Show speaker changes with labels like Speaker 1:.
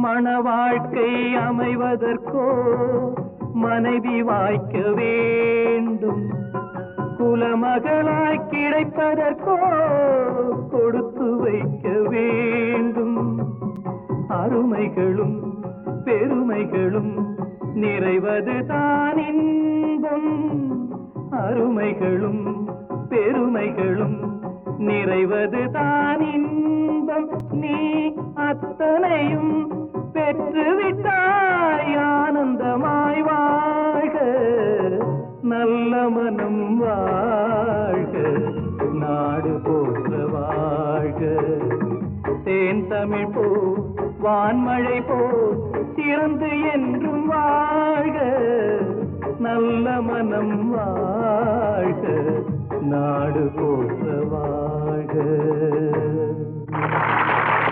Speaker 1: மணவாழ்க்கை அமைவதற்கோ மனைவி வாய்க்க வேண்டும், குலமகளாய் கிடைப்பதற்கோ கொடுத்து வைக்க வேண்டும். அருமைகளும் பெருமைகளும் நிறைவது தான் இன்பம், அருமைகளும் பெருமைகளும் நிறைவது தான் இன்பம். நீ அத்தனையும் பெற்றுவிட்டாய் ஆனந்தமாய் வாழ்க, நல்ல மனம் வாழ்க, நாடு போற்ற வாழ்க. தேன் தமிழ் போ வான்மழை போ சிறந்து என்றும் வாழ்க, நல்ல மனம் வாழ்க, நாடு போற்ற வாழ்க.